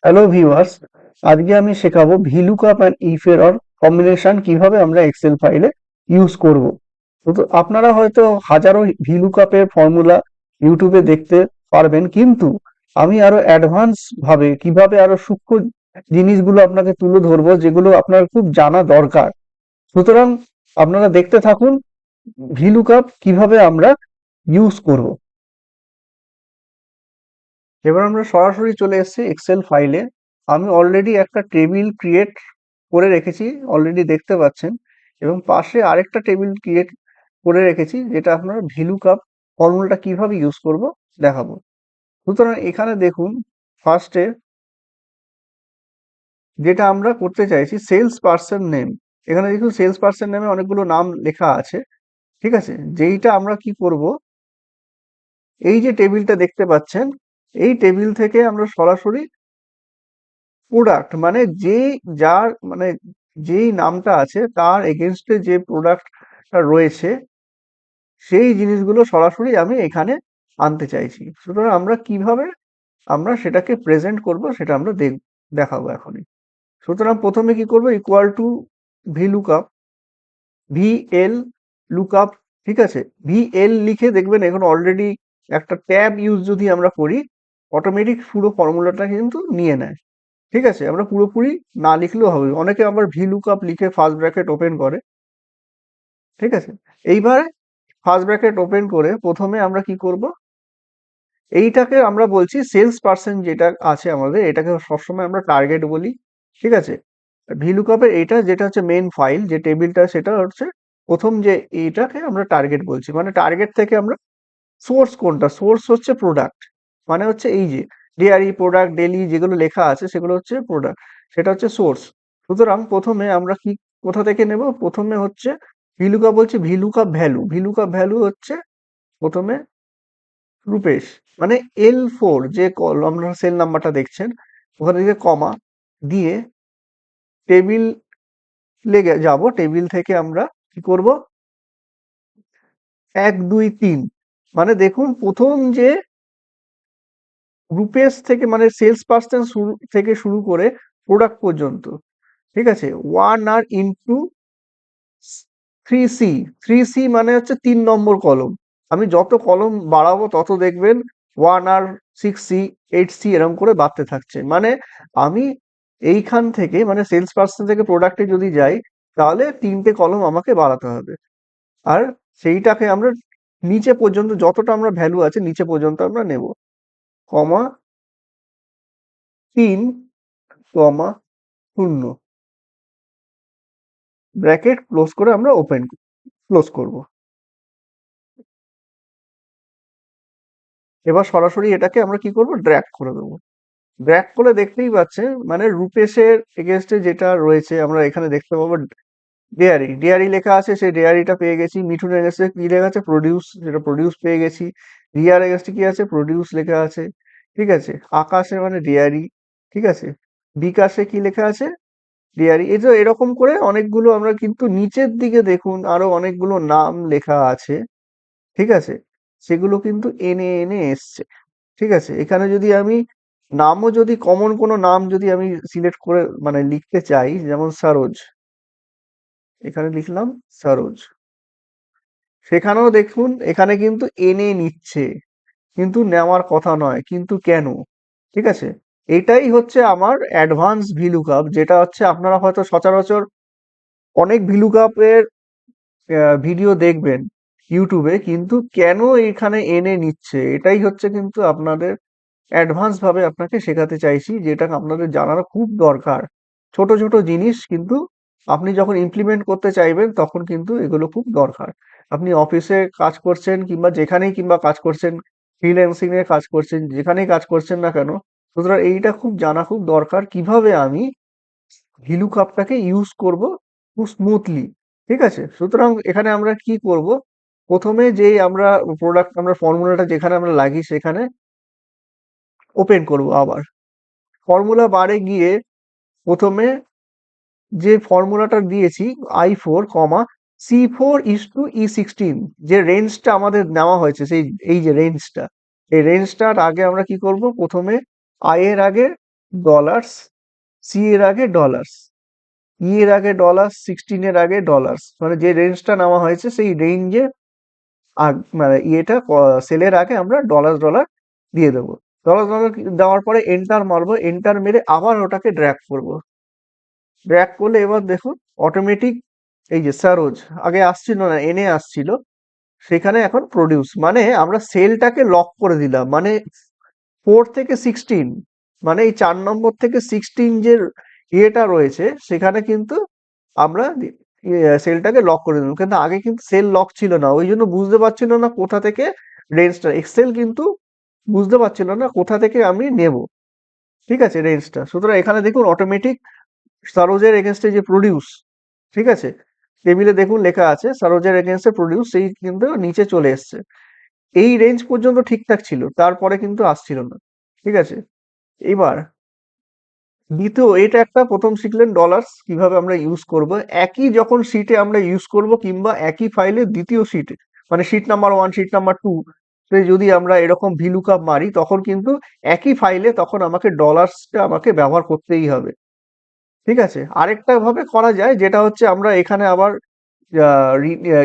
Hello viewers, আজকে আমি শেখাবো ভিলুকআপ অ্যান্ড ইফ এর কম্বিনেশন কিভাবে আমরা এক্সেল ফাইলে ইউজ করব। তো আপনারা হয়তো হাজারো ভিলুকআপের ফর্মুলা ইউটিউবে দেখতে পারবেন, কিন্তু আমি আরো অ্যাডভান্স ভাবে কিভাবে আরো সূক্ষ্ম জিনিসগুলো আপনাকে তুলে ধরবো, যেগুলো আপনার খুব জানা দরকার। সুতরাং আপনারা দেখতে থাকুন ভিলুকআপ কিভাবে আমরা ইউজ করব। এবার আমরা সরাসরি চলে এসেছি এক্সেল ফাইলে। আমি অলরেডি একটা টেবিল ক্রিয়েট করে রেখেছি, অলরেডি দেখতে পাচ্ছেন, এবং পাশে আরেকটা টেবিল ক্রিয়েট করে রেখেছি, যেটা আপনারা ভিলুকআপ ফর্মুলাটা কিভাবে ইউজ করব দেখাবো। সুতরাং এখানে দেখুন, ফার্স্টে যেটা আমরা করতে চাইছি সেলস পার্সন নেম। এখানে দেখুন সেলস পার্সন নেমে অনেকগুলো নাম লেখা আছে, ঠিক আছে। যেইটা আমরা কি করব, এই যে টেবিলটা দেখতে পাচ্ছেন, এই টেবিল থেকে আমরা সরাসরি প্রোডাক্ট মানে যার মানে যেই নামটা আছে তার এগেনস্টে যে প্রোডাক্টটা রয়েছে, সেই জিনিসগুলো সরাসরি আমি এখানে আনতে চাইছি। সুতরাং আমরা কিভাবে আমরা সেটাকে প্রেজেন্ট করব সেটা আমরা দেখাবো এখনই। সুতরাং প্রথমে কি করব, equal to V lookup, VL lookup, ঠিক আছে। ভিএল লিখে দেখবেন এখন অলরেডি একটা ট্যাব ইউজ যদি আমরা করি, অটোমেটিক পুরো ফর্মুলাটা কিন্তু নিয়ে নেয়, ঠিক আছে। আমরা পুরোপুরি না লিখলেও হবে, অনেকে আবার ভি লুকআপ লিখে ফার্স্ট ব্র্যাকেট ওপেন করে, ঠিক আছে। এইবারে ফার্স্ট ব্র্যাকেট ওপেন করে প্রথমে আমরা কি করব, এইটাকে আমরা বলছি সেলস পার্সন যেটা আছে আমাদের, এটাকে সবসময় আমরা টার্গেট বলি, ঠিক আছে। ভি লুকআপের এটা যেটা হচ্ছে মেন ফাইল, যে টেবিলটা, সেটা হচ্ছে প্রথম, যে এইটাকে আমরা টার্গেট বলছি। মানে টার্গেট থেকে আমরা সোর্স কোনটা, সোর্স হচ্ছে প্রোডাক্ট, মানে হচ্ছে এই যে ডেয়ারি প্রোডাক্ট, ডেলি যেগুলো লেখা আছে সেগুলো হচ্ছে প্রোডাক্ট, সেটা হচ্ছে সোর্স। সুতরাং প্রথমে আমরা কি কোথা থেকে নেব, প্রথমে হচ্ছে ভিলুকআপ, বলছে ভিলুকআপ ভ্যালু। ভিলুকআপ ভ্যালু হচ্ছে প্রথমে রূপেশ, মানে L4 যে আমরা সেল নাম্বারটা দেখছেন, ওখানে থেকে কমা দিয়ে টেবিল যাব, টেবিল থেকে আমরা কি করব, 1 2 3, মানে দেখুন প্রথম যে রূপেশ থেকে, মানে সেলস পার্সন থেকে শুরু করে প্রোডাক্ট পর্যন্ত, ঠিক আছে। 1 আর ইন্টু 3C, 3C মানে হচ্ছে 3 নম্বর কলম। আমি যত কলম বাড়াবো তত দেখবেন 1 আর 6C 8C এরকম করে বাড়তে থাকছে। মানে আমি এইখান থেকে, মানে সেলস পার্সন থেকে প্রোডাক্টে যদি যাই, তাহলে 3টে কলম আমাকে বাড়াতে হবে। আর সেইটাকে আমরা নিচে পর্যন্ত, যতটা আমরা ভ্যালু আছে নিচে পর্যন্ত আমরা নেব, কমা 3, 0, ব্র্যাকেট ক্লোজ করে আমরা ক্লোজ করব। এবার সরাসরি এটাকে আমরা কি করব, ড্র্যাগ করে দেবো। ড্র্যাগ করে দেখতেই পাচ্ছেন, মানে রূপেশের এগেনস্টে যেটা রয়েছে আমরা এখানে দেখতে পাবো, ডেয়ারি, ডেয়ারি লেখা আছে, সেই ডেয়ারিটা পেয়ে গেছি। মিঠুনের এগেনস্টে কি লেখা আছে, প্রডিউস, যেটা প্রডিউস পেয়ে গেছি। রিয়ার এগেনস্টে কি আছে, প্রডিউস লেখা আছে, ঠিক আছে। আকাশে মানে ডেয়ারি, ঠিক আছে। বিকাশে কি লেখা আছে, ডেয়ারি। এই তো এরকম করে অনেকগুলো আমরা কিন্তু নিচের দিকে দেখুন আরো অনেকগুলো নাম লেখা আছে, ঠিক আছে। সেগুলো কিন্তু এনে এনে এসছে, ঠিক আছে। এখানে যদি আমি নামও, যদি কমন কোনো নাম যদি আমি সিলেক্ট করে মানে লিখতে চাই, যেমন সরোজ, এখানে লিখলাম সরোজ, সেখানেও দেখুন এখানে কিন্তু এনে নিচ্ছে, কিন্তু নেওয়ার কথা নয়, কিন্তু কেন, ঠিক আছে। এটাই হচ্ছে আমার অ্যাডভান্স ভিলুকআপ, যেটা হচ্ছে আপনারা হয়তো সচরাচর অনেক ভিলুকআপের ভিডিও দেখবেন ইউটিউবে, কিন্তু কেন এখানে এনে নিচ্ছে, এটাই হচ্ছে কিন্তু আপনাদের অ্যাডভান্স ভাবে আপনাকে শেখাতে চাইছি, যেটা আপনাদের জানার খুব দরকার। ছোট ছোট জিনিস কিন্তু আপনি যখন ইমপ্লিমেন্ট করতে চাইবেন তখন কিন্তু এগুলো খুব দরকার। আপনি অফিসে কাজ করছেন কিংবা যেখানেই কিংবা কাজ করছেন, ফ্রিল্যান্সিং এ কাজ করছেন, যেখানেই কাজ করছেন না কেন, সুতরাং এইটা খুব জানা খুব দরকার, কিভাবে আমি ভিলুকআপটাকে ইউজ করব খুব স্মুথলি, ঠিক আছে। সুতরাং এখানে আমরা কি করব, প্রথমে যে আমরা প্রোডাক্ট, আমরা ফর্মুলাটা যেখানে আমরা লাগি সেখানে ওপেন করব। আবার ফর্মুলা বারে গিয়ে প্রথমে যে ফর্মুলাটা দিয়েছি, I4, C4:E16, যে রেঞ্জটা আমাদের নেওয়া হয়েছে, সেই এই যে রেঞ্জটা, এই রেঞ্জটার আগে আমরা কি করব, প্রথমে আই এর আগে ডলার্স, সি এর আগে ডলার্স, ই এর আগে ডলার্স, 16 এর আগে ডলার্স, মানে যে রেঞ্জটা নেওয়া হয়েছে সেই রেঞ্জে মানে ইয়েটা সেলের আগে আমরা ডলার ডলার দিয়ে দেবো। ডলার ডলার দেওয়ার পরে এন্টার মারবো, এন্টার মেরে আবার ওটাকে ড্র্যাগ করব। ড্র্যাগ করলে এবার দেখুন অটোমেটিক এই যে সারোজ, আগে আসছিল না, এনে আসছিল, সেখানে এখন প্রডিউস, মানে আমরা সেলটাকে লক করে দিলাম। মানে 4 থেকে 16, মানে এই 4 নম্বর থেকে 16 যে ইয়েটা রয়েছে সেখানে কিন্তু আমরা সেলটাকে লক করে দিলাম। কিন্তু আগে কিন্তু সেল লক ছিল না, ওই জন্য বুঝতে পারছিল না কোথা থেকে রেঞ্জটা, এক্সেল কিন্তু বুঝতে পারছিল না কোথা থেকে আমি নেব, ঠিক আছে, রেঞ্জটা। সুতরাং এখানে দেখুন অটোমেটিক সারোজের এগেনস্টে যে প্রডিউস, ঠিক আছে, টেবিলে দেখুন লেখা আছে সারোজের এগেনস্টে প্রডিউস, সেই কিন্তু নিচে চলে এসছে। এই রেঞ্জ পর্যন্ত ঠিকঠাক ছিল, তারপরে কিন্তু আসছিল না, ঠিক আছে। এবার দ্বিতীয়, এটা একটা প্রথম শিখলেন ডলার্স কিভাবে আমরা ইউজ করব। একই যখন শিটে আমরা ইউজ করব কিংবা একই ফাইলে দ্বিতীয় শিটে, মানে শিট নাম্বার 1, শিট নাম্বার 2 তে যদি আমরা এরকম ভিলুকআপ মারি তখন কিন্তু একই ফাইলে তখন আমাকে ডলার্সটা আমাকে ব্যবহার করতেই হবে, ঠিক আছে। আরেকটা ভাবে করা যায়, যেটা হচ্ছে আমরা এখানে আবার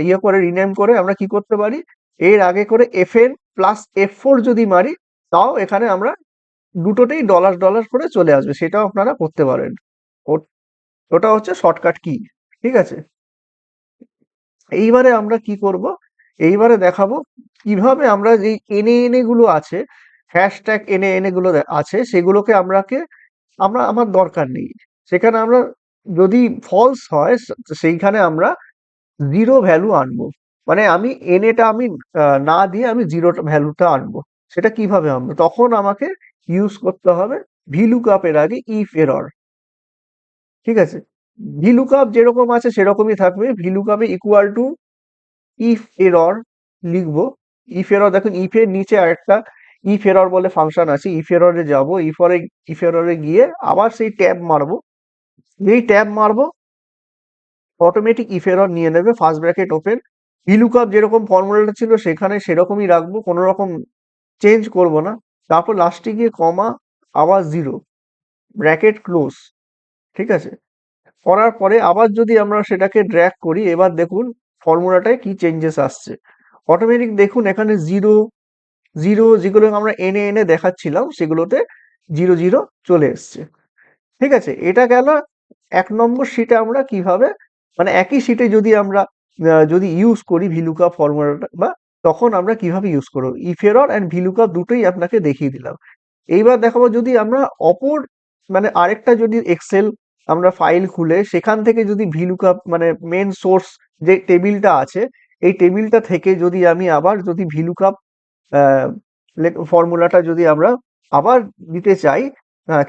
ইয়ে করে রিনেম করে আমরা কি করতে পারি, এর আগে করে FN+F4 যদি মারি, তাও এখানে আমরা দুটোতেই ডলার ডলার করে চলে আসবে, সেটাও আপনারা করতে পারেন। ও- ওটা হচ্ছে শর্টকাট কি, ঠিক আছে। এইবারে আমরা কি করব, এইবারে দেখাবো কিভাবে আমরা যে এনএ এনএ গুলো আছে, হ্যাশট্যাগ এনএ এনএ গুলো আছে, সেগুলোকে আমার দরকার নেই। সেখানে আমরা যদি ফলস হয় সেইখানে আমরা জিরো ভ্যালু আনবো। মানে আমি এনেটা আমি না দিয়ে আমি জিরো ভ্যালুটা আনবো। সেটা কিভাবে আনবো, তখন আমাকে ইউজ করতে হবে ভিলুকআপ এর আগে ইফ এরর, ঠিক আছে। ভিলুকআপ যেরকম আছে সেরকমই থাকবে, ভিলুকআপে ইকুয়াল টু ইফ এরর লিখবো। ইফ এরর দেখুন, ইফ এর নিচে আরেকটা ইফ এরর বলে ফাংশন আছে, ইফ এররে যাবো, ইফ এররে গিয়ে আবার সেই ট্যাব মারবো। যেই ট্যাব মারবো অটোমেটিক ইফ এরর নিয়ে নেবে, ফার্স্ট ব্র্যাকেট ওপেন, ভিলুকআপ যেরকম ফর্মুলাটা ছিল সেখানে সেরকমই রাখবো, কোনো রকম চেঞ্জ করব না। তারপর লাস্টে গিয়ে কমা, আবার জিরো, ব্র্যাকেট ক্লোজ, ঠিক আছে। করার পরে আবার যদি আমরা সেটাকে ড্র্যাগ করি, এবার দেখুন ফর্মুলাটায় কি চেঞ্জেস আসছে। অটোমেটিক দেখুন এখানে জিরো জিরো, যেগুলো আমরা এনে এনে দেখাচ্ছিলাম সেগুলোতে জিরো জিরো চলে এসছে, ঠিক আছে। এটা গেল 1 নম্বর শিটে আমরা কিভাবে, মানে একই শিটে যদি আমরা যদি ইউজ করি ভিলুকআপ ফর্মুলাটা, বা তখন আমরা কিভাবে ইউজ করবো, ইফ এরর অ্যান্ড ভিলুকআপ দুটোই আপনাকে দেখিয়ে দিলাম। এইবার দেখাবো যদি আমরা অপর, মানে আরেকটা যদি এক্সেল আমরা ফাইল খুলে সেখান থেকে যদি ভিলুকআপ, মানে মেন সোর্স যে টেবিলটা আছে, এই টেবিলটা থেকে যদি আমি আবার যদি ভিলুকআপ ফর্মুলাটা যদি আমরা আবার দিতে চাই,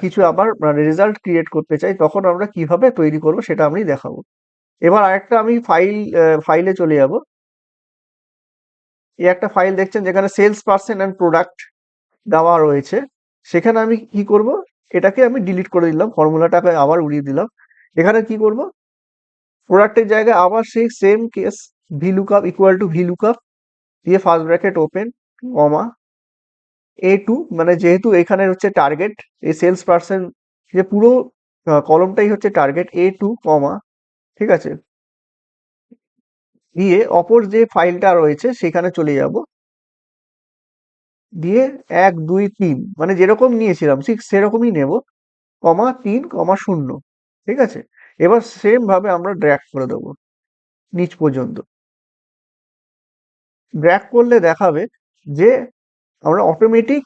কিছু আবার মানে রেজাল্ট ক্রিয়েট করতে চাই, তখন আমরা কিভাবে তৈরি করব সেটা আমি দেখাবো। এবার আরেকটা আমি ফাইলে চলে যাব। এই একটা ফাইল দেখছেন যেখানে সেলস পার্সন অ্যান্ড প্রোডাক্ট দেওয়া রয়েছে, সেখানে আমি কি করব, এটাকে আমি ডিলিট করে দিলাম, ফর্মুলাটাকে আবার উড়িয়ে দিলাম। এখানে কি করব, প্রোডাক্টের জায়গায় আবার সেই same case, VLOOKUP equal to VLOOKUP দিয়ে ফার্স্ট ব্র্যাকেট ওপেন, কমা A2, মানে যেহেতু এখানে হচ্ছে টার্গেট, এই সেলস পার্সন যে পুরো কলমটাই হচ্ছে টার্গেট, A2 কমা, ঠিক আছে, দিয়ে অপর যে ফাইলটা রয়েছে সেখানে চলে যাব, দিয়ে 1 2 3 মানে যেরকম নিয়েছিলাম ঠিক সেরকমই নেব, কমা 3 কমা 0, ঠিক আছে। এবার সেম ভাবে আমরা ড্র্যাগ করে দেবো নিচ পর্যন্ত। ড্র্যাগ করলে দেখাবে যে আমরা অটোমেটিক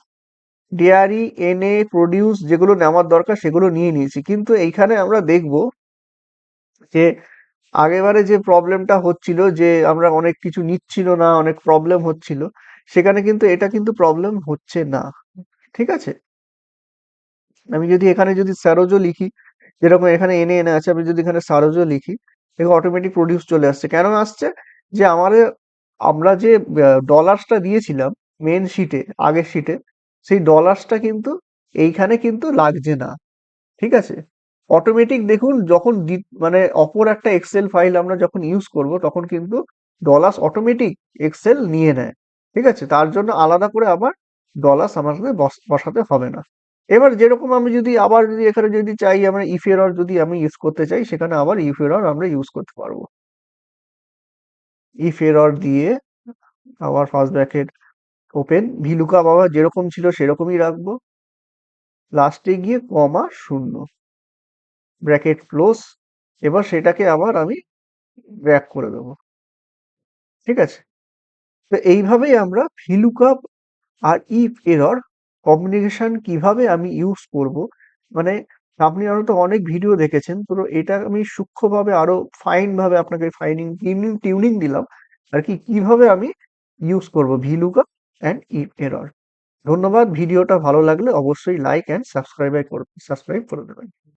ডেয়ারি এনে প্রডিউস যেগুলো নেওয়ার দরকার সেগুলো নিয়ে নিয়েছি। কিন্তু এইখানে আমরা দেখব যে আগেবারে যে প্রবলেমটা হচ্ছিল, যে আমরা অনেক কিছু নিচ্ছিল না, অনেক প্রবলেম হচ্ছিল, সেখানে কিন্তু এটা কিন্তু প্রবলেম হচ্ছে না, ঠিক আছে। আমি যদি এখানে যদি সারোজো লিখি, যেরকম এখানে এনে এনে আছে, আমি যদি এখানে সারোজো লিখি, দেখো অটোমেটিক প্রডিউস চলে আসছে। কেন আসছে, যে আমাদের আমরা যে ডলার্সটা দিয়েছিলাম মেন শিটে, আগের শিটে, সেই ডলার্সটা কিন্তু এইখানে কিন্তু লাগছে না, ঠিক আছে। অটোমেটিক দেখুন যখন মানে অপর একটা এক্সেল ফাইল আমরা যখন ইউজ করব তখন কিন্তু ডলার্স অটোমেটিক এক্সেল নিয়ে নেয়, ঠিক আছে। তার জন্য আলাদা করে আবার ডলার্স আমাদের বসাতে হবে না। এবার যেরকম আমি যদি আবার যদি এখানে যদি চাই আমরা ইফ এরর যদি আমি ইউজ করতে চাই, সেখানে আবার ইফ এরর আমরা ইউজ করতে পারবো। ইফ এরর দিয়ে আবার ফার্স্ট ব্র্যাকেট ওপেন, ভিলুকআপ আবার যেরকম ছিল সেরকমই রাখবো, লাস্টে গিয়ে কমা শূন্য, ব্র্যাকেট ক্লোজ। এবার সেটাকে আবার আমি ড্র্যাগ করে দেবো। ঠিক আছে? তো এইভাবেই আমরা ভিলুকআপ আর ইফ এরর কমিউনিকেশন কিভাবে আমি ইউজ করব, মানে আপনি আরো তো অনেক ভিডিও দেখেছেন, তো এটা আমি সূক্ষ্মভাবে আরো ফাইন ভাবে আপনাকে ফাইনিং টিউনিং দিলাম আর কি, কিভাবে আমি ইউজ করব ভিলুকআপ অ্যান্ড ইফ এরর। ধন্যবাদ। ভিডিওটা ভালো লাগলে অবশ্যই লাইক অ্যান্ড সাবস্ক্রাইব করে দেবেন।